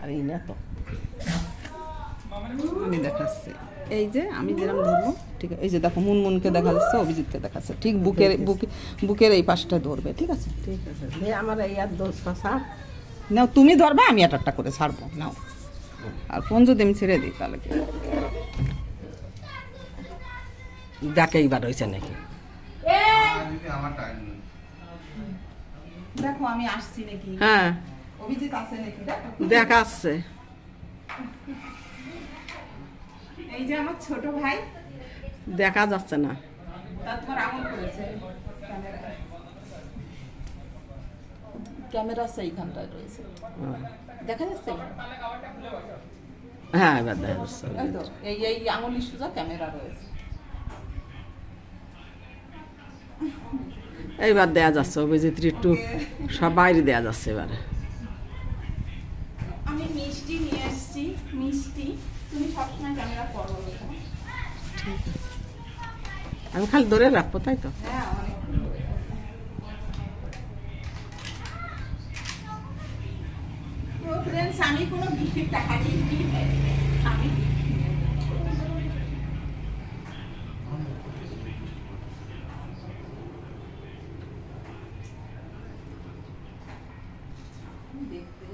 আর এই না তো আমি দেখাচ্ছি, এই যে আমি যেরকম ধরবো ঠিক আছে, এই যে দেখো মুনমুনকে দেখা যাচ্ছে, অভিজিৎকে দেখাচ্ছে, ঠিক বুকের এই পাশটা ধরবে, ঠিক আছে? ঠিক আছে, দিয়ে আমার এই আর দোষ ছাড়। নাও তুমি ধরবে, আমি একটা করে ছাড়বো, নাও। আর ফোন যদি আমি ছেড়ে দিই তাহলে কি? দেখে এইবার হয়েছে নাকি? দেখো আমি আসছি নাকি, হ্যাঁ অভিজিৎ আছে নাকি দেখো। দেখাচ্ছে। এই যে আমার ছোট ভাই, দেখা যাচ্ছে না। তার তোমার আমল করেছে ক্যামেরা সেইখানটায় রয়েছে, দেখা যাচ্ছে? হ্যাঁ এবার দেখা যাচ্ছে। এই তো এই এই আঙুলির সোজা ক্যামেরা রয়েছে। এইবার দেয়া যাচ্ছে, অভিজিত্রী একটু সব বাইরে দেয়া যাচ্ছে এবারে। আমি মিষ্টি নিয়ে এসেছি, মিষ্টি, তুমি সবসময় ক্যামেরা করো। ঠিক আছে, আমি খালি ধরে রাখবো, তাই তো? হ্যাঁ অনেক। তো ফ্রেন্ডস আমি কোনো গিফট টাকা দিই আমি দেখতে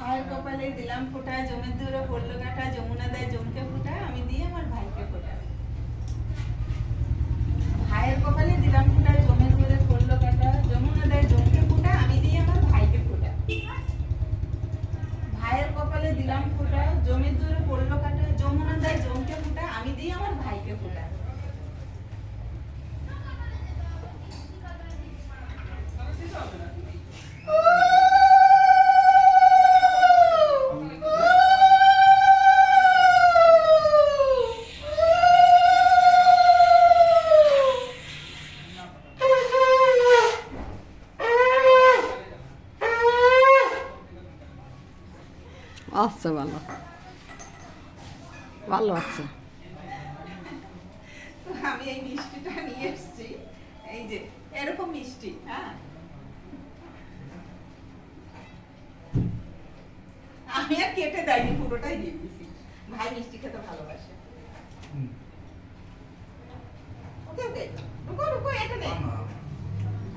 ভাইয়ের কপালে দিলাম ফোঁটা, জমের দূরে পড়লো কাটা, যমুনা দেয় জমকে ফোঁটা, আমি দিয়ে আমার ভাইকে ফোঁটা। ভাইয়ের কপালে দিলাম ফোঁটা, জমের দূরে পড়লো কাটা, যমুনা দেয় জমকে ফোঁটা, আমি দিয়ে আমার ভাইকে ফোঁটা। ভাইয়ের কপালে দিলাম ফোঁটা, জমের দূরে পড়লো কাটা, যমুনা দেয় জমকে ফোঁটা, আমি দিয়ে আমার ভাইকে ফোঁটা। আচ্ছা, ভালো ভালো আছে। তো আমি এই মিষ্টিটা নিয়ে এসেছি, এই যে এরকম মিষ্টি, হ্যাঁ আমি আর কেটে দেয়নি, পুরোটাই দিয়ে দিয়েছি। ভাই মিষ্টি খেতে ভালোবাসে। ওকে ওকে, রুকো রুকো, এটা নে।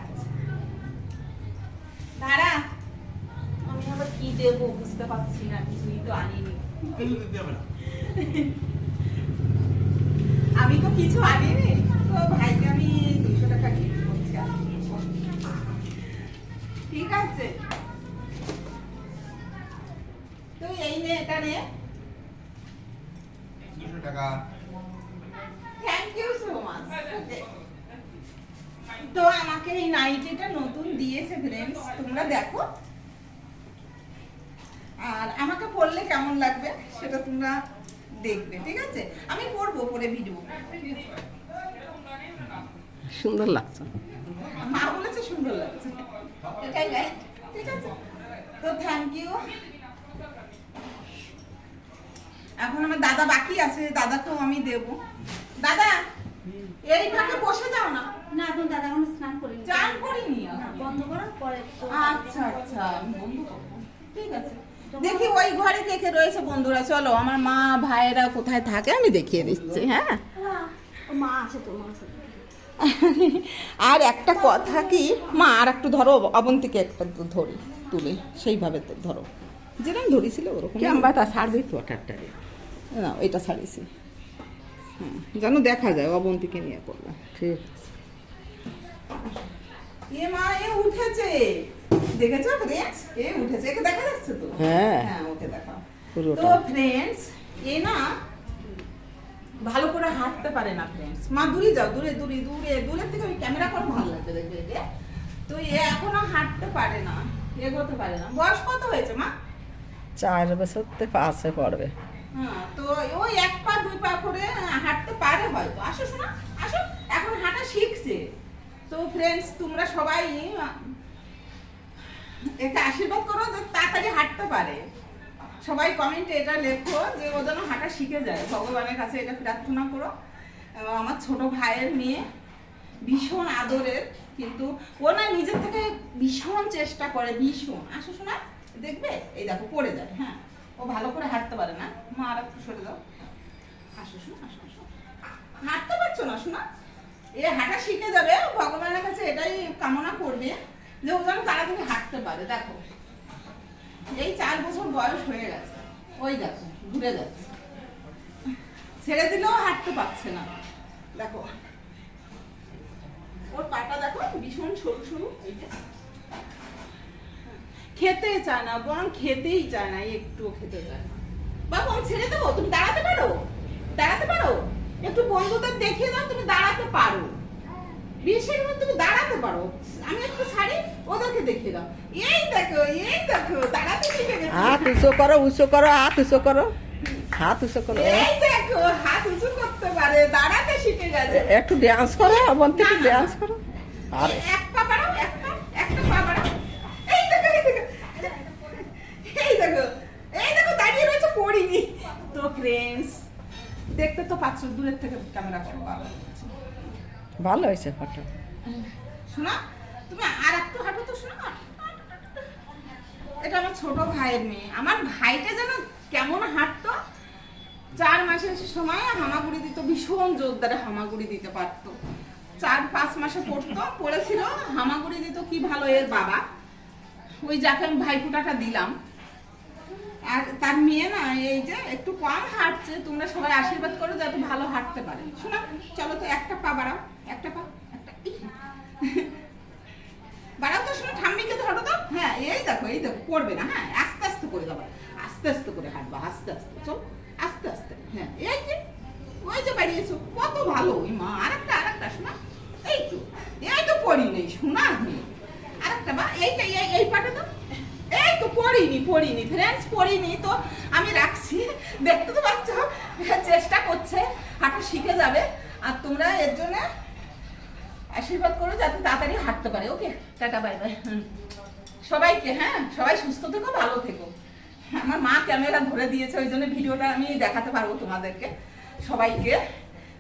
আচ্ছা। দাঁড়া, আমি আবার কি দেবো বুঝতে পারছি না, কিছুই তো আনিনি। আমি তো কিছু আনিনি, তো ভাইকে আমি 200 টাকা গিফট করছি। ঠিক আছে, তুই এই নে, এটা নে। 200 টাকা। Thank you so much. তো আমাকে এই নাইটিটা নতুন দিয়েছে ফ্রেন্ডস, তোমরা দেখো, আর আমাকে পরলে কেমন লাগবে সেটা তোমরা দেখবে, ঠিক আছে? আমি পরবো, পরে ভিডিও। সুন্দর লাগছে। মা বলেছে সুন্দর লাগছে, এটাই রাইট, ঠিক আছে? তো থ্যাংক ইউ। এখন আমার দাদা বাকি আছে, দাদাকেও আমি দেব। দাদা এই ফাঁকে বসে যাও না। না এখন দাদা এখন স্নান করিনি, চান করিনি বন্ধ করো পরে আচ্ছা আচ্ছা, আমি বন্ধ করবো, ঠিক আছে? দেখি ওই ঘরে কে কে রয়েছে বন্ধুরা, চলো আমার মা ভাইয়েরা কোথায় থাকে আমি দেখিয়ে দিচ্ছি। হ্যাঁ, মা আছে তো, মা আছে। আর একটা কথা কি মা, আর একটু ধরো, অবন্তীকে একটা ধরি তুলে, সেইভাবে তো ধরো, যেরকম ধরেছিল ওরকম। ক্যাম্বাটা ছাড়বি তো টাটটারে। না এটা ছাড়িয়েছি, যেন দেখা যায় অবন্তীকে নিয়ে পড়লো। ঠিক আছে। এ মা, এ উঠেছে, দেখেছো ফ্রেন্ডস? এ উঠেছে, একে দেখা যাচ্ছে তো? হ্যাঁ। হ্যাঁ ওকে দেখাও। পুরোটা। তো ফ্রেন্ডস এ না ভালো করে হাঁটতে পারে না ফ্রেন্ডস। মা দূরে যাও, দূরে দূরে দূরে, দূরের থেকে ওই ক্যামেরা করে ভালো লাগবে দেখবে একে। তো এ এখনো হাঁটতে পারে না, এগোতে পারে না। বয়স কত হয়েছে মা? 4 বছর থেকে 5-এ পড়বে। হ্যাঁ, তো ওই 1 পা 2 পা করে হাঁটতে পারে হয়তো। আসো শোনা, তো ফ্রেন্ডস তোমরা সবাই একে আশীর্বাদ করো যে তাড়াতাড়ি হাঁটতে পারে। সবাই কমেন্টে এটা লেখো যে ও যেন হাঁটা শিখে যায়, ভগবানের কাছে এটা প্রার্থনা করো। আমার ছোট ভাইয়ের মেয়ে ভীষণ আদরের, কিন্তু ও না নিজের থেকে ভীষণ চেষ্টা করে, ভীষণ। আসো শোনা, দেখবে এই দেখো পড়ে যায়। হ্যাঁ, ও ভালো করে হাঁটতে পারে না। মা আর একটু সরে দাও। আসো শোনা, আসো আসো। হাঁটতে পারছো না শোনা, এ হাঁটা শিখে যাবে, ভগবানের কাছে এটাই কামনা করবে যে ও যেন তাড়াতাড়ি হাঁটতে পারে। দেখো এই 4 বছর বয়স হয়ে গেছে, ওই দেখো ঘুরে যাচ্ছে, ছেড়ে দিলেও হাঁটতে পারছে না। দেখো ওর পাটা দেখো ভীষণ সরু সরু। এই যে খেতে চায় না, বরং খেতেই চায় না, একটুও খেতে চায় না। বাবু আমি ছেড়ে দেবো, তুমি দাঁড়াতে পারো, দাঁড়াতে পারো, একটু বন্ধুদের দেখিয়ে দাও তুমি দাঁড়াতে পারো, বিশেষ করে তুমি দাঁড়াতে পারো। আমি একটু ছাড়ি, ওদেরকে দেখিয়ে দাও। এই দেখো, এই দেখো দাঁড়াতে শিখে গেছে। হাত উঁচু করো, উঁচু করো, হাত উঁচু করো, হাত উঁচু করো। এই দেখো হাত উঁচু করতে পারে, দাঁড়াতে শিখে গেছে। একটু ড্যান্স করো, বলতে একটু ড্যান্স করো। আর এক পা বাড়াও, একটা পা বাড়াও। এই দেখো, এই দেখো, এই দেখো, এই দেখো দাঁড়িয়ে রয়েছে, পড়িনি। তো ফ্রেন্ডস দেখতে তো পাচ্ছ, দূরের থেকে ক্যামেরা করো। ভালো হয়েছে ফটো। শোনা তুমি আর একটু হাঁটো তো, শোনা। এটা আমার ছোট ভাইয়ের মেয়ে। আমার ভাইটা যেন কেমন হাঁটতো, 4 মাসের সময় হামাগুড়ি দিত, ভীষণ জোরদারে হামাগুড়ি দিতে পারতো। 4-5 মাসে পড়েছিল, হামাগুড়ি দিত কি ভালো এর বাবা, ওই যাকে আমি ভাইফোঁটাটা দিলাম। আর তার মেয়ে না এই যে একটু কম হাঁটছে, তোমরা সবাই আশীর্বাদ করো যাতে ভালো হাঁটতে পারে। শোনা চলো তো, একটা পা বাড়াও, একটা পা, একটা বাড়াও তো। শোনো ঠাম্মিকে ধরো তো। হ্যাঁ এই দেখো, এই দেখো পড়বে না। হ্যাঁ আস্তে আস্তে করে যাবা, আস্তে আস্তে করে হাঁটবা, আস্তে আস্তে চল, আস্তে আস্তে। হ্যাঁ এই যে, ওই যে বাড়িয়েছো, কত ভালো। ওই মা আরেকটা, আরেকটা শোনা। এই তো পড়ি নেই শোনা, আরেকটা বা এইটা, এই পাটা তো। এই তো পড়িনি ফ্রেন্ডস, পড়িনি তো আমি রাখছি। দেখতে তো পাচ্ছ চেষ্টা করছে, হাঁটা শিখে যাবে। আর তোমরা এর জন্য আশীর্বাদ করো যাতে তাড়াতাড়ি হাঁটতে পারে। ওকে, টাটা, বাই বাই সবাইকে। হ্যাঁ সবাই সুস্থ থেকো, ভালো থেকো। আমার মা ক্যামেরা ধরে দিয়েছে, ওই জন্য ভিডিওটা আমি দেখাতে পারবো তোমাদেরকে সবাইকে।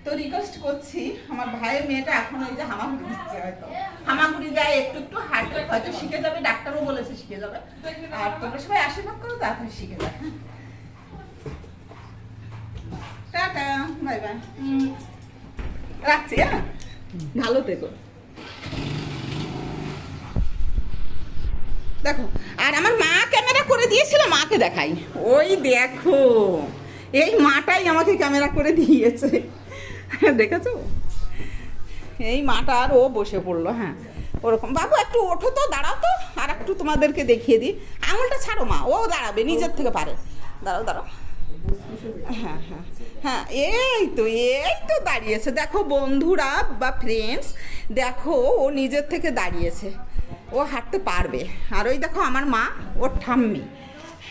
তো রিকোয়েস্ট করছি, আমার ভাইয়ের মেয়েটা এখন ওই যে হামাগুড়ি দিচ্ছে, হয়তো হামাগুড়ি দেয়, একটু একটু হাঁটলে হয়তো শিখে যাবে, ডাক্তারও বলেছে শিখে যাবে। আর তোমরা সবাই আশীর্বাদ করো তাড়াতাড়ি শিখে যাবে। টাটা, বাই বাই, রাখছি। হ্যাঁ ভালো থেকো। দেখো আর আমার মা ক্যামেরা করে দিয়েছিল, মাকে দেখাই। ওই দেখো এই মাটাই আমাকে ক্যামেরা করে দিয়েছে, দেখেছো? এই মাটা আর ও বসে পড়লো। হ্যাঁ ওরকম। বাবু একটু ওঠো তো, দাঁড়াও তো, আর একটু তোমাদেরকে দেখিয়ে দিই। আঙুলটা ছাড়ো মা, ও দাঁড়াবে, নিজের থেকে পারে। দাঁড়াও দাঁড়াও। হ্যাঁ হ্যাঁ হ্যাঁ এই তো দাঁড়িয়েছে। দেখো বন্ধুরা বা ফ্রেন্ডস, দেখো ও নিজের থেকে দাঁড়িয়েছে, ও হাঁটতে পারবে। আর ওই দেখো আমার মা, ওর ঠাম্মি।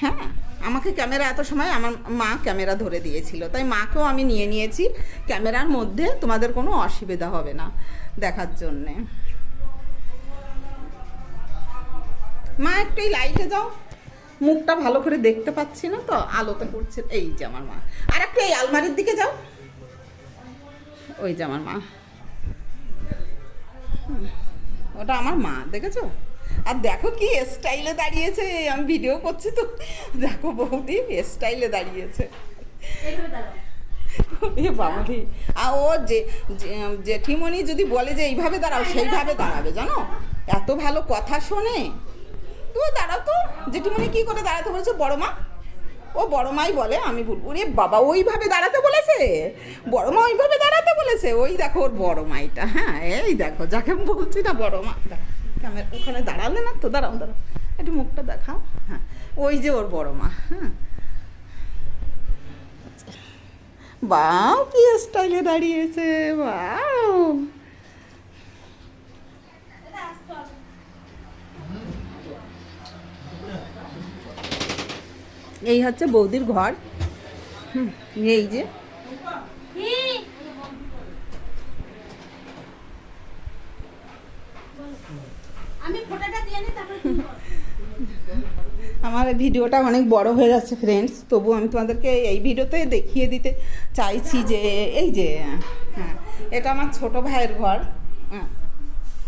হ্যাঁ আমাকে ক্যামেরা, এত সময় আমার মা ক্যামেরা ধরে দিয়েছিল, তাই মাকেও আমি নিয়ে নিয়েছি ক্যামেরার মধ্যে, তোমাদের কোনো অসুবিধা হবে না দেখার জন্যে। মা একটু এই লাইটে যাও, মুখটা ভালো করে দেখতে পাচ্ছি না তো, আলোতে পড়ছে। এই যে আমার মা। আর একটু এই আলমারির দিকে যাও, ওই যে আমার মা, ওটা আমার মা, দেখেছো? আর দেখো কি স্টাইলে দাঁড়িয়েছে, আমি ভিডিও করছি তো, দেখো বৌদি স্টাইলে দাঁড়িয়েছে। এ বাবারে, আর ও জেঠিমণি যদি বলে যে এইভাবে দাঁড়াও, সেইভাবে দাঁড়াবে, জানো? এত ভালো কথা শোনে। তো দাঁড়াও তো, জেঠিমণি কি করে দাঁড়াতে বলেছে? বড় মা, ও বড় মাই বলে, আমি ভুল। ওরে বাবা, ওইভাবে দাঁড়াতে বলেছে, বড় মা ওইভাবে দাঁড়াতে বলেছে। ওই দেখো ওর বড় মাইটা। হ্যাঁ এই দেখো, যাকে আমি বলছি না বড় মা, ক্যামেরা ওখানে দাঁড়ালে না তো, দাঁড়াও দাঁড়াও, একটু মুখটা দেখাও। হ্যাঁ ওই যে ওর বড় মা। হ্যাঁ বাও কি স্টাইলে দাঁড়িয়েছে, বাও। এই হচ্ছে বৌদির ঘর। এই যে দিয়ে নে তারপরে তুমি করো। আমার এই ভিডিওটা অনেক বড় হয়ে যাচ্ছে ফ্রেন্ডস, তবু আমি তোমাদেরকে এই ভিডিওতে দেখিয়ে দিতে চাইছি যে এই যে হ্যাঁ, এটা আমার ছোট ভাইয়ের ঘর। হ্যাঁ,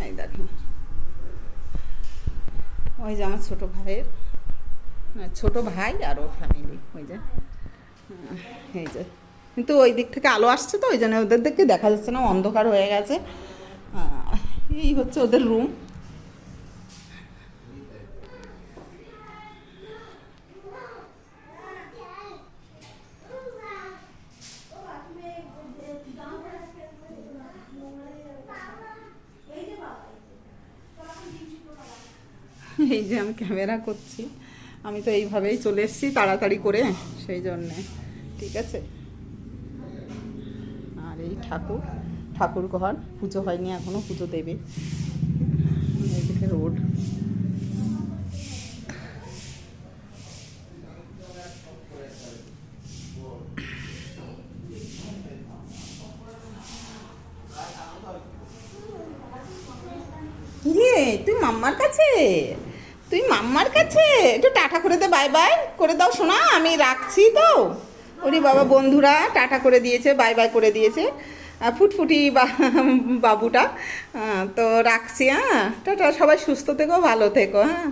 এই দেখো, ওই যে আমার ছোট ভাইয়ের, ছোট ভাই আর ওর ফ্যামিলি, ওই যে এই যে, কিন্তু ওই দিক থেকে আলো আসছে তো ওই জন্য ওদের দিকে দেখা যাচ্ছে না, অন্ধকার হয়ে গেছে। এই হচ্ছে ওদের রুম। এই যে আমি ক্যামেরা করছি, আমি তো এইভাবেই চলে এসেছি তাড়াতাড়ি করে, সেই জন্যে। ঠিক আছে, আর এই ঠাকুর ঘর, পুজো হয়নি এখনো, পুজো দেবে। এইদিকে রোড। রে তুই মাম্মার কাছে, একটু টাটা করে দে, বাই বাই করে দাও শোনা, আমি রাখছি তো। ওরে বাবা, বন্ধুরা টাটা করে দিয়েছে, বাই বাই করে দিয়েছে ফুটফুটি বাবুটা। তো রাখছি, হ্যাঁ টাটা, সবাই সুস্থ থেকো, ভালো থেকো, হ্যাঁ।